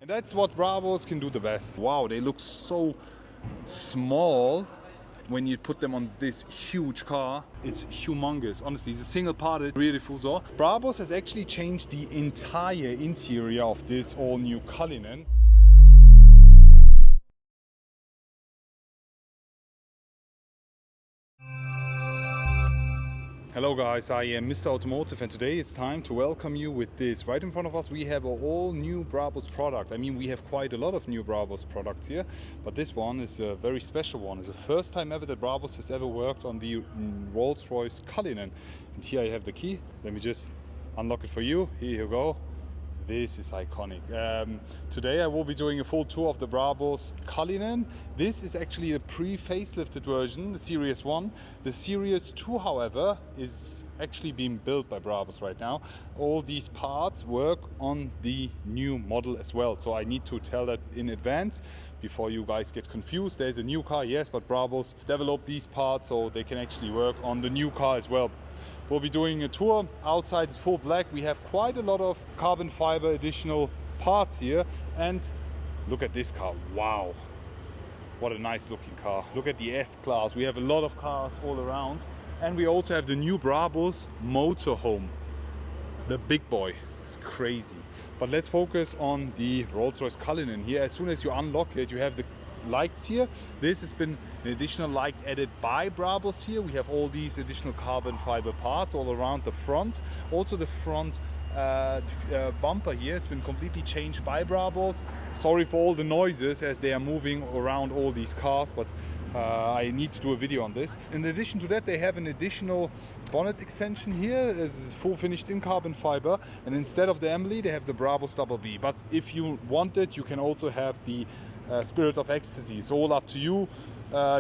And that's what Brabus can do the best. Wow, they look so small when you put them on this huge car. It's humongous. Honestly, it's a single parted rear diffuser. Brabus has actually changed the entire interior of this all new Cullinan. Hello guys, I am Mr. Automotive and today it's time to welcome you with this. Right in front of us we have a whole new Brabus product. I mean, we have quite a lot of new Brabus products here, but this one is a very special one. It's the first time ever that Brabus has ever worked on the Rolls-Royce Cullinan. And here I have the key. Let me just unlock it for you. Here you go. This is iconic. Today I will be doing a full tour of the Brabus Cullinan. This is actually a pre-facelifted version, the Series 1. The Series 2, however, is actually being built by Brabus right now. All these parts work on the new model as well. So I need to tell that in advance before you guys get confused. There's a new car, yes, but Brabus developed these parts so they can actually work on the new car as well. We'll be doing a tour. Outside is full black. We have quite a lot of carbon fiber additional parts here. And look at this car. Wow. What a nice looking car. Look at the S-Class. We have a lot of cars all around. And we also have the new Brabus motorhome. The big boy. It's crazy. But let's focus on the Rolls-Royce Cullinan here. As soon as you unlock it, you have the lights here. This has been an additional light added by Brabus here. We have all these additional carbon fiber parts all around the front. Also the front bumper here has been completely changed by Brabus. Sorry for all the noises as they are moving around all these cars, but I need to do a video on this. In addition to that, they have an additional bonnet extension here. This is full finished in carbon fiber, and instead of the Emily they have the Brabus BB. But if you want it, you can also have the Spirit of Ecstasy. It's all up to you.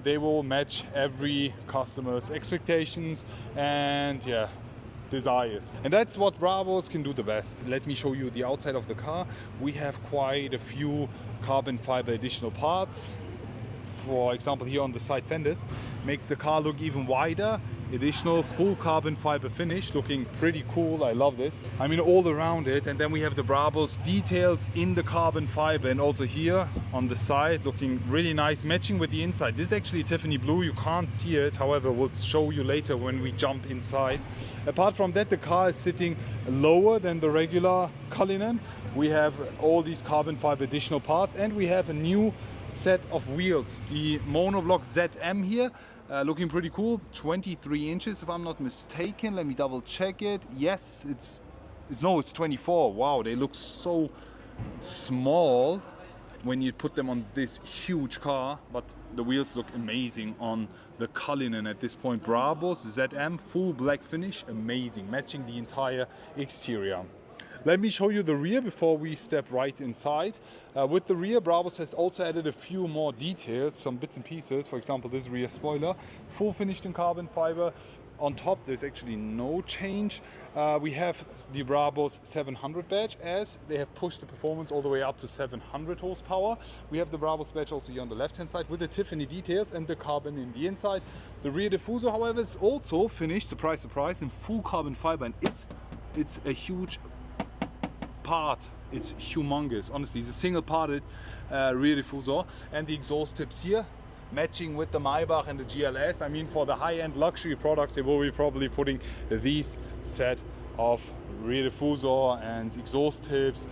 They will match every customer's expectations and desires. And that's what Brabus can do the best. Let me show you the outside of the car. We have quite a few carbon fiber additional parts. For example, here on the side fenders, makes the car look even wider. Additional full carbon fiber finish, looking pretty cool. I love this. I mean, all around it. And then we have the Brabus details in the carbon fiber, and also here on the side, looking really nice, matching with the inside. This is actually Tiffany Blue. You can't see it, however, we'll show you later when we jump inside. Apart from that, the car is sitting lower than the regular Cullinan. We have all these carbon fiber additional parts, and we have a new set of wheels. The monoblock ZM here. Looking pretty cool, 23 inches if I'm not mistaken. Let me double check it. Yes, it's 24. Wow, they look so small when you put them on this huge car, but the wheels look amazing on the Cullinan at this point. Brabus ZM, full black finish, amazing, matching the entire exterior. Let me show you the rear before we step right inside. With the rear, Brabus has also added a few more details, some bits and pieces. For example, this rear spoiler, full finished in carbon fiber. On top, there's actually no change. We have the Brabus 700 badge, as they have pushed the performance all the way up to 700 horsepower. We have the Brabus badge also here on the left-hand side with the Tiffany details and the carbon in the inside. The rear diffuser, however, is also finished, surprise, surprise, in full carbon fiber, and it's a huge part. It's humongous. Honestly, it's a single parted rear diffuser, and the exhaust tips here matching with the Maybach and the GLS. I mean, for the high-end luxury products, they will be probably putting these set of rear diffuser and exhaust tips.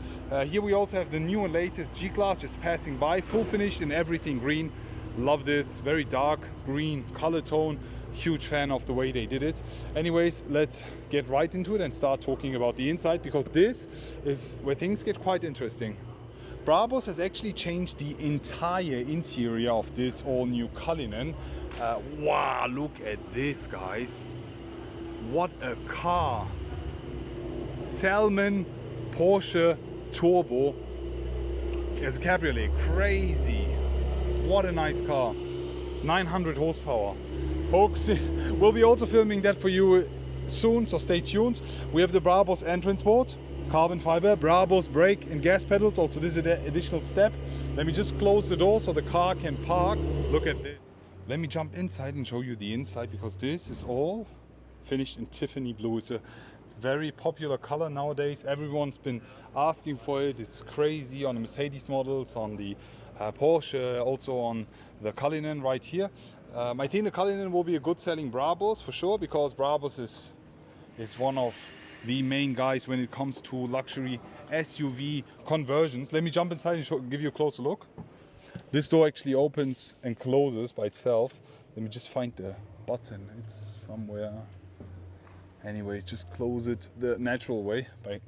Here we also have the new and latest G-Class just passing by, full finished in everything green. Love this, very dark green color tone. Huge fan of the way they did it. Anyways, let's get right into it and start talking about the inside, because this is where things get quite interesting. Brabus has actually changed the entire interior of this all new Cullinan. Wow, look at this, guys. What a car. Salmon Porsche Turbo as a cabriolet. Crazy. What a nice car. 900 horsepower. Folks, we'll be also filming that for you soon, so stay tuned. We have the Brabus entrance board, carbon fiber, Brabus brake and gas pedals. Also, this is an additional step. Let me just close the door so the car can park. Look at this. Let me jump inside and show you the inside, because this is all finished in Tiffany Blue. It's a very popular color nowadays. Everyone's been asking for it. It's crazy on the Mercedes models, on the Porsche, also on the Cullinan right here. I think the Cullinan will be a good selling Brabus for sure, because Brabus is one of the main guys when it comes to luxury SUV conversions. Let me jump inside and give you a closer look. This door actually opens and closes by itself. Let me just find the button. It's somewhere. Anyways, just close it the natural way by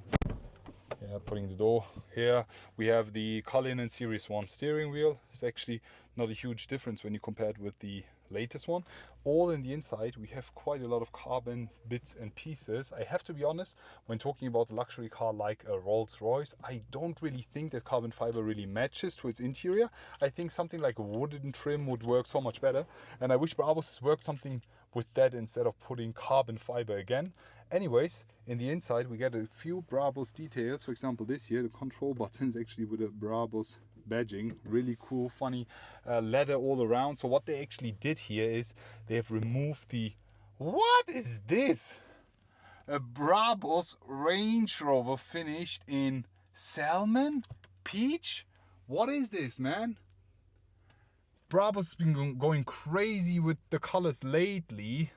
putting the door here. We have the Cullinan Series 1 steering wheel. It's actually not a huge difference when you compare it with the latest one. All in the inside we have quite a lot of carbon bits and pieces. I have to be honest, when talking about a luxury car like a Rolls-Royce, I don't really think that carbon fiber really matches to its interior. I think something like a wooden trim would work so much better, and I wish Brabus worked something with that instead of putting carbon fiber again. Anyways, in the inside we get a few Brabus details. For example, this here, the control buttons actually with a Brabus badging, really cool, funny leather all around. So what they actually did here is they have removed the, what is this? A Brabus Range Rover finished in salmon, peach. What is this, man? Brabus has been going crazy with the colors lately.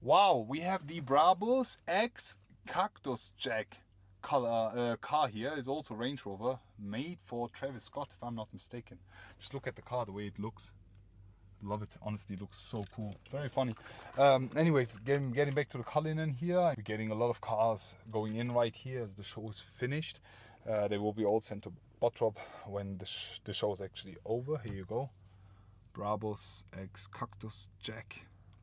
Wow, we have the Brabus X Cactus Jack color car here. Is also Range Rover, made for Travis Scott if I'm not mistaken. Just look at the car, the way it looks. Love it, honestly, it looks so cool, very funny. Anyways, getting back to the Cullinan here, we're getting a lot of cars going in right here as the show is finished. They will be all sent to Bottrop when the show is actually over. Here you go, Brabus X Cactus Jack.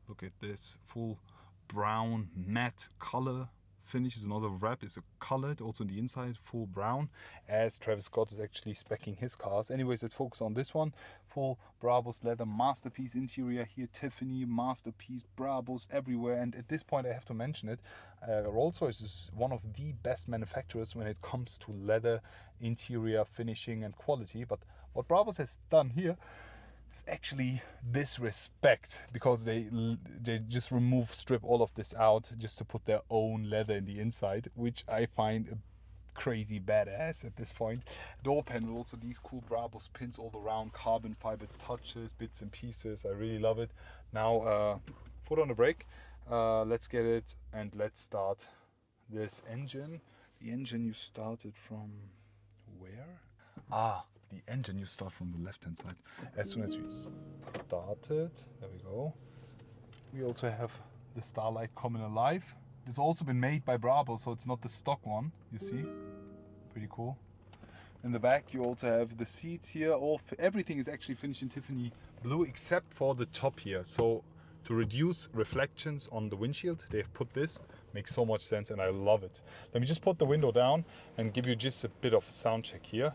Look at this, full brown matte color finish. Is another wrap, is a colored, also in the inside, full brown, as Travis Scott is actually speccing his cars. Anyways, let's focus on this one. Full Brabus leather masterpiece interior here, Tiffany masterpiece, Brabus everywhere. And at this point I have to mention it, Rolls-Royce is one of the best manufacturers when it comes to leather interior finishing and quality. But what Brabus has done here, actually disrespect, because they just strip all of this out just to put their own leather in the inside, which I find crazy badass at this point. Door panel, also these cool Brabus pins all around, carbon fiber touches, bits and pieces. I really love it. Now foot on the brake, let's get it and let's start this engine. The engine you started from where? The engine you start from the left hand side. As soon as we started, there we go. We also have the Starlight coming alive. It's also been made by Brabus, so it's not the stock one, you see. Pretty cool. In the back you also have the seats here. Everything is actually finished in Tiffany Blue except for the top here. So to reduce reflections on the windshield, they've put this. Makes so much sense and I love it. Let me just put the window down and give you just a bit of a sound check here.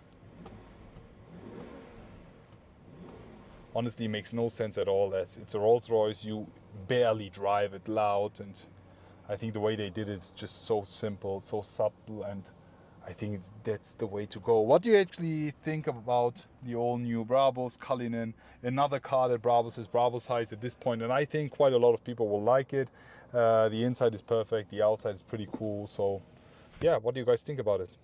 Honestly, it makes no sense at all, as it's a Rolls-Royce. You barely drive it loud, and I think the way they did it is just so simple, so subtle, and I think that's the way to go. What do you actually think about the all-new Brabus Cullinan? Another car that Brabus is Brabus-sized at this point, and I think quite a lot of people will like it. The inside is perfect, the outside is pretty cool. So yeah, what do you guys think about it?